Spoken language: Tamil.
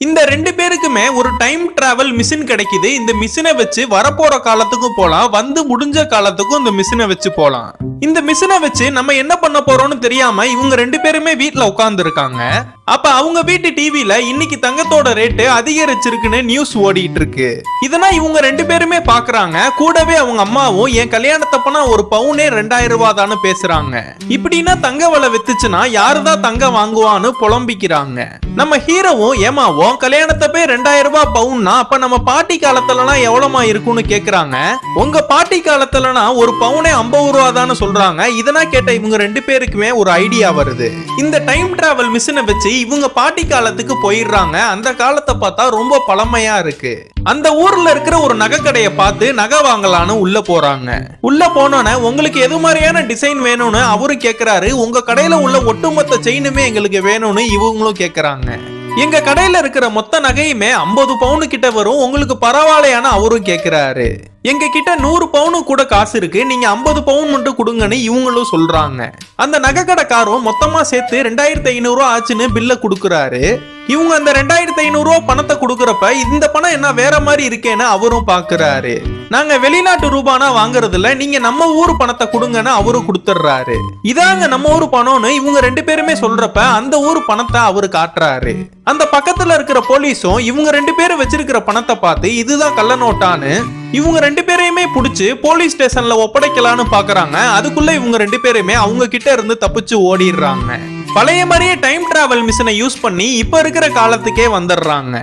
இந்த ரெண்டு பேருக்குமே ஒரு டைம் டிராவல் மிஷின் கிடைக்குது. இந்த மிஷினை வச்சு வரப்போற காலத்துக்கும் போலாம், வந்து முடிஞ்ச காலத்துக்கும் இந்த மிஷினை வச்சு போலாம். இந்த மிஷினை வச்சு நம்ம என்ன பண்ண போறோம்னு தெரியாம இவங்க ரெண்டு பேருமே வீட்டுல உட்கார்ந்து இருக்காங்க. அப்ப அவங்க வீட்டு டிவில இன்னைக்கு தங்கத்தோட ரேட்டு அதிகரிச்சிருக்குன்னு நியூஸ் ஓடிட்டு இருக்கு. இதெல்லாம் இவங்க ரெண்டு பேருமே பாக்குறாங்க. கூடவே அவங்க அம்மாவும் என் கல்யாணத்தப்பனா ஒரு பவுனே 2000 ரூபாய் தானு பேசுறாங்க. இப்படின்னா தங்க விலை வித்துச்சுன்னா யாருதான் தங்கம் வாங்குவான்னு புலம்பிக்கிறாங்க. நம்ம ஹீரோவும் ஏமாவும் கல்யாணத்தப்பே 2000 ரூபாய் பவுன்னா அப்ப நம்ம பாட்டி காலத்துலனா எவ்வளவுமா இருக்கும்னு கேக்குறாங்க. உங்க பாட்டி காலத்துலனா ஒரு பவுனே 50 ரூபாய் தானு சொல்றாங்க. இதெல்லாம் கேட்ட இவங்க ரெண்டு பேருக்குமே ஒரு ஐடியா வருது. இந்த டைம் டிராவல் மிஷினை வச்சு இவங்க பாட்டி காலத்துக்கு போயிடுறாங்க. அந்த காலத்தை பார்த்தா ரொம்ப பழமையா இருக்கு. அந்த ஊர்ல இருக்கிற ஒரு நகை கடையை பார்த்து நகை வாங்கலான்னு உள்ள போறாங்க. உள்ள போனோன்னு உங்களுக்கு எது மாதிரியான டிசைன் வேணும்னு அவரு கேக்குறாரு. உங்க கடையில உள்ள ஒட்டுமொத்த செயினுமே எங்களுக்கு வேணும்னு இவங்களும் கேக்குறாங்க. எங்க கடையில இருக்கிற மொத்த நகையுமே 50 பவுன் கிட்ட வரும், உங்களுக்கு பரவாயில்லையான அவரும் கேக்குறாரு. எங்க கிட்ட 100 பவுனு கூட காசு இருக்கு, நீங்க 50 பவுன் மட்டும் கொடுங்கன்னு இவங்களும் சொல்றாங்க. அந்த நகை கடைக்காரும் மொத்தமா சேர்த்து 2500 ரூபாய் ஆச்சுன்னு பில்ல கொடுக்கறாரு. இவங்க அந்த 2500 ரூபாய் பணத்தை கொடுக்கறப்ப இந்த பணம் என்ன வேற மாதிரி இருக்கேன்னு அவரும் பாக்குறாரு. நாங்க வெளிநாட்டு ரூபானா வாங்குறது இல்ல, நீங்க நம்ம ஊர் பணத்தை கொடுங்கன்னு அவரும் கொடுத்துடுறாரு. இதாங்க நம்ம ஊர் பணம்னு இவங்க ரெண்டு பேருமே சொல்றப்ப அந்த ஊர் பணத்தை அவரு காட்டுறாரு. அந்த பக்கத்துல இருக்கிற போலீஸும் இவங்க ரெண்டு பேரும் வச்சிருக்கிற பணத்தை பார்த்து இதுதான் கள்ள நோட்டான்னு இவங்க ரெண்டு பேரையுமே புடிச்சு போலீஸ் ஸ்டேஷன்ல ஒப்படைக்கலான்னு பாக்குறாங்க. அதுக்குள்ள இவங்க ரெண்டு பேருமே அவங்க கிட்ட இருந்து தப்பிச்சு ஓடிடுறாங்க. பழைய மாதிரியே டைம் டிராவல் மிஷினை யூஸ் பண்ணி இப்ப இருக்கிற காலத்துக்கே வந்துடுறாங்க.